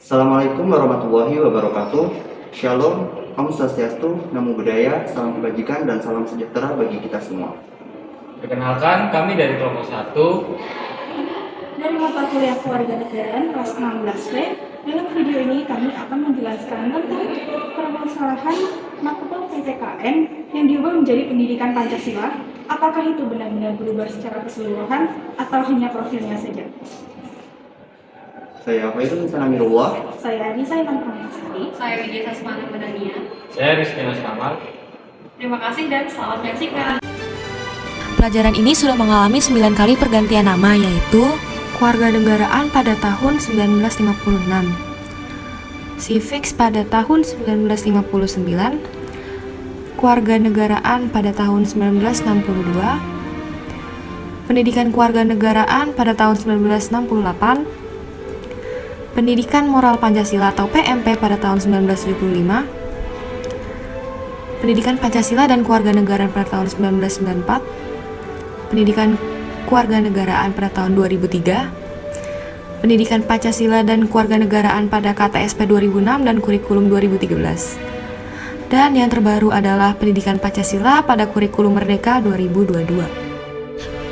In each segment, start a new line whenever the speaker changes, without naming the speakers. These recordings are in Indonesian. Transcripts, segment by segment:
Assalamualaikum warahmatullahi wabarakatuh. Shalom, Om Swastiastu, Namo Buddhaya, salam kebajikan dan salam sejahtera bagi kita semua.
Perkenalkan, kami dari kelompok 1.
Dari mata kuliah Kewarganegaraan kelas 16B, dalam video ini kami akan menjelaskan tentang permasalahan matkul PPKN yang diubah menjadi pendidikan Pancasila. Apakah itu benar-benar berubah secara keseluruhan atau hanya profilnya saja?
Saya Khairul Insan Amirullah.
Saya Nisa Intan Pramesari.
Saya Widya Sasmana Madania.
Saya Rizky Kamal.
Terima kasih dan selamat menyaksikan.
Pelajaran ini sudah mengalami 9 kali pergantian nama, yaitu Kewarganegaraan pada tahun 1956, Civics pada tahun 1959, Kewarganegaraan pada tahun 1962, Pendidikan Kewarganegaraan pada tahun 1968, Pendidikan Moral Pancasila atau PMP pada tahun 1975, Pendidikan Pancasila dan Kewarganegaraan pada tahun 1994, Pendidikan Kewarganegaraan pada tahun 2003, Pendidikan Pancasila dan Kewarganegaraan pada KTSP 2006 dan Kurikulum 2013. Dan yang terbaru adalah Pendidikan Pancasila pada Kurikulum Merdeka 2022.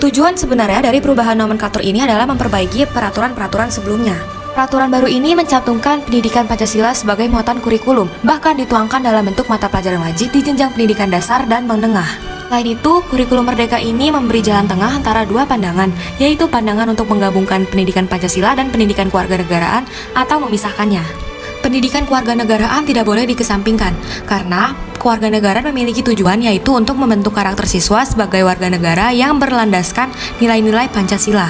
Tujuan sebenarnya dari perubahan nomenklatur ini adalah memperbaiki peraturan-peraturan sebelumnya. Peraturan baru ini mencantumkan pendidikan Pancasila sebagai muatan kurikulum, bahkan dituangkan dalam bentuk mata pelajaran wajib di jenjang pendidikan dasar dan menengah. Selain itu, kurikulum Merdeka ini memberi jalan tengah antara dua pandangan, yaitu pandangan untuk menggabungkan pendidikan Pancasila dan pendidikan kewarganegaraan atau memisahkannya. Pendidikan kewarganegaraan tidak boleh dikesampingkan, karena kewarganegaraan memiliki tujuan yaitu untuk membentuk karakter siswa sebagai warga negara yang berlandaskan nilai-nilai Pancasila.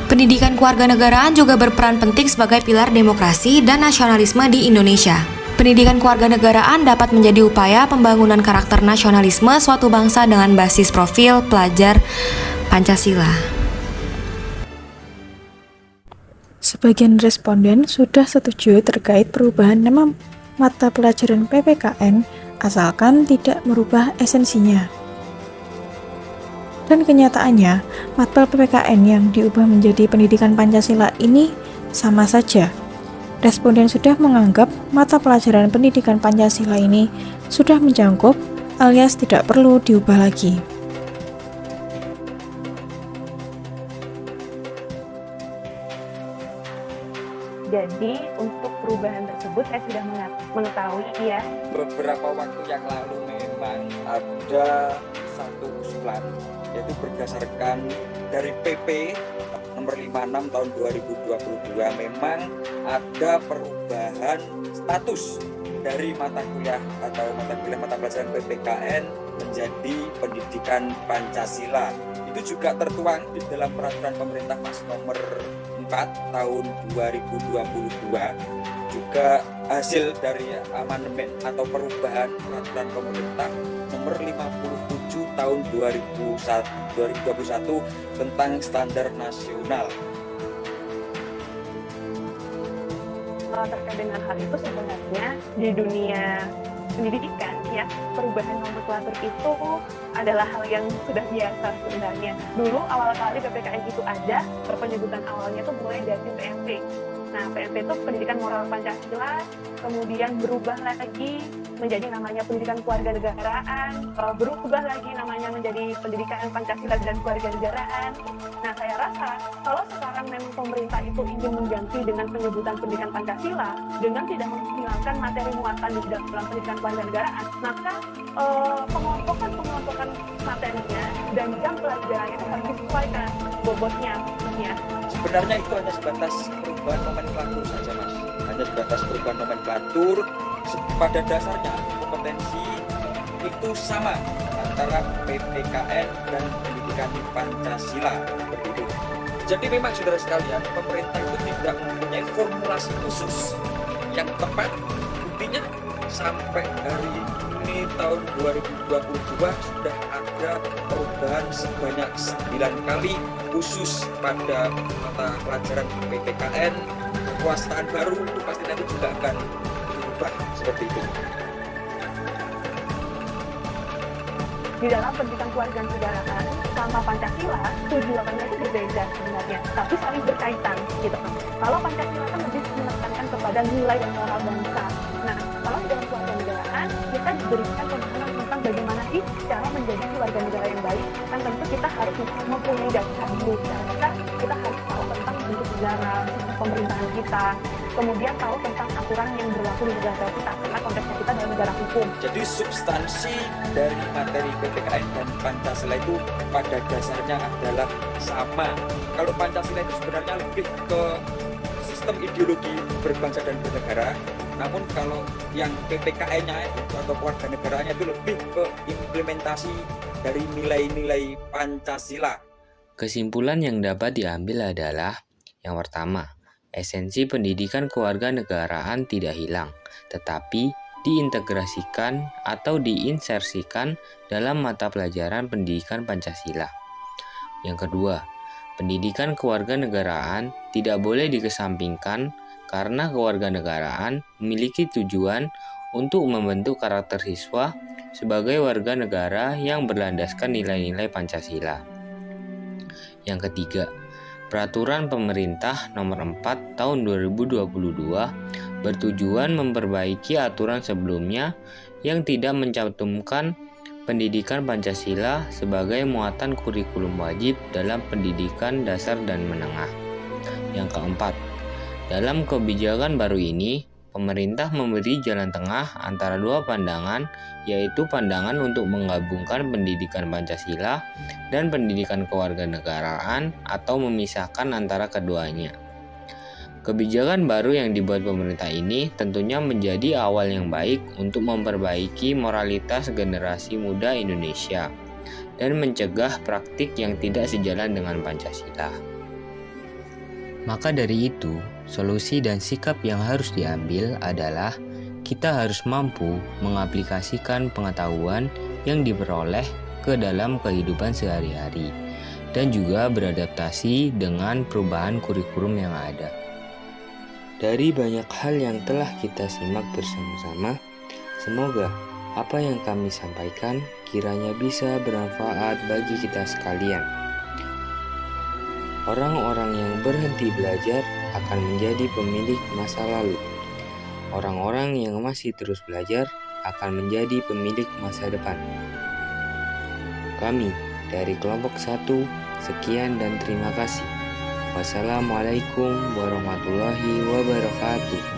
Pendidikan kewarganegaraan juga berperan penting sebagai pilar demokrasi dan nasionalisme di Indonesia. Pendidikan kewarganegaraan dapat menjadi upaya pembangunan karakter nasionalisme suatu bangsa dengan basis profil pelajar Pancasila.
Sebagian responden sudah setuju terkait perubahan nama mata pelajaran PPKN asalkan tidak merubah esensinya. Dan kenyataannya, mata PPKN yang diubah menjadi pendidikan Pancasila ini sama saja. Responden sudah menganggap mata pelajaran pendidikan Pancasila ini sudah mencakup alias tidak perlu diubah lagi.
Jadi untuk perubahan tersebut saya sudah mengetahui ya.
Beberapa waktu yang lalu memang ada satu usulan, yaitu berdasarkan dari PP nomor 56 tahun 2022 memang ada perubahan status dari mata kuliah atau mata pelajaran PPKN menjadi pendidikan Pancasila. Itu juga tertuang di dalam peraturan pemerintah Mas nomor 4 tahun 2022, juga hasil dari amandemen atau perubahan peraturan pemerintah nomor 57 tahun 2021 tentang standar nasional.
Terkait dengan hal itu sebenarnya di dunia pendidikan ya, perubahan nomenklatur itu adalah hal yang sudah biasa sebenarnya. Dulu awal kali PPKN itu ada, penyebutan awalnya itu mulai dari PMP. Nah, PMP itu pendidikan moral Pancasila, kemudian berubah lagi menjadi namanya pendidikan kewarganegaraan, berubah lagi namanya menjadi pendidikan Pancasila dan kewarganegaraan. Nah, saya rasa kalau sekarang memang pemerintah itu ingin mengganti dengan penyebutan pendidikan Pancasila dengan tidak menghilangkan materi muatan di dalam pendidikan kewarganegaraan, maka pengelompokan materinya dan jam pelajarannya itu harus disesuaikan bobotnya.
Sebenarnya itu hanya sebatas perubahan nomenklatur saja, Mas. Hanya sebatas perubahan nomenklatur. Pada dasarnya kompetensi itu sama antara PPKN dan pendidikan Pancasila, seperti itu. Jadi memang saudara sekalian, pemerintah itu tidak mempunyai formulasi khusus yang tepat. Buktinya sampai hari ini tahun 2022 sudah ada perubahan sebanyak 9 kali khusus pada mata pelajaran PPKN. Kekuasaan baru itu pasti nanti juga akan berubah seperti itu.
Di dalam pendidikan kewarganegaraan sama Pancasila tujuannya itu berbeda sebenarnya, tapi saling berkaitan gitu. Kalau Pancasila kan lebih menekankan kepada dan nilai dan moral bangsa. Nah, kalau di dalam kewarganegaraan kita diberikan pemahaman tentang bagaimana sih cara menjadi warga negara yang baik. Kan tentu kita harus mempunyai dasar dulu. Kita harus tahu tentang bentuk negara, pemerintahan kita, kemudian tahu tentang aturan yang berlaku di negara kita, karena konteksnya kita dalam negara hukum.
Jadi substansi dari materi PPKN dan Pancasila itu pada dasarnya adalah sama. Kalau Pancasila itu sebenarnya lebih ke sistem ideologi berbangsa dan bernegara, namun kalau yang PPKN-nya atau kewarganegaraannya itu lebih ke implementasi dari nilai-nilai Pancasila.
Kesimpulan yang dapat diambil adalah yang pertama, esensi pendidikan kewarganegaraan tidak hilang, tetapi diintegrasikan atau diinsersikan dalam mata pelajaran pendidikan Pancasila. Yang kedua, pendidikan kewarganegaraan tidak boleh dikesampingkan karena kewarganegaraan memiliki tujuan untuk membentuk karakter siswa sebagai warga negara yang berlandaskan nilai-nilai Pancasila. Yang ketiga, Peraturan Pemerintah Nomor 4 Tahun 2022 bertujuan memperbaiki aturan sebelumnya yang tidak mencantumkan pendidikan Pancasila sebagai muatan kurikulum wajib dalam pendidikan dasar dan menengah. Yang keempat, dalam kebijakan baru ini, pemerintah memberi jalan tengah antara dua pandangan, yaitu pandangan untuk menggabungkan pendidikan Pancasila dan pendidikan kewarganegaraan atau memisahkan antara keduanya. Kebijakan baru yang dibuat pemerintah ini tentunya menjadi awal yang baik untuk memperbaiki moralitas generasi muda Indonesia dan mencegah praktik yang tidak sejalan dengan Pancasila. Maka dari itu, solusi dan sikap yang harus diambil adalah kita harus mampu mengaplikasikan pengetahuan yang diperoleh ke dalam kehidupan sehari-hari dan juga beradaptasi dengan perubahan kurikulum yang ada. Dari banyak hal yang telah kita simak bersama-sama, semoga apa yang kami sampaikan kiranya bisa bermanfaat bagi kita sekalian. Orang-orang yang berhenti belajar akan menjadi pemilik masa lalu. Orang-orang yang masih terus belajar akan menjadi pemilik masa depan. Kami dari kelompok 1, sekian dan terima kasih. Wassalamualaikum warahmatullahi wabarakatuh.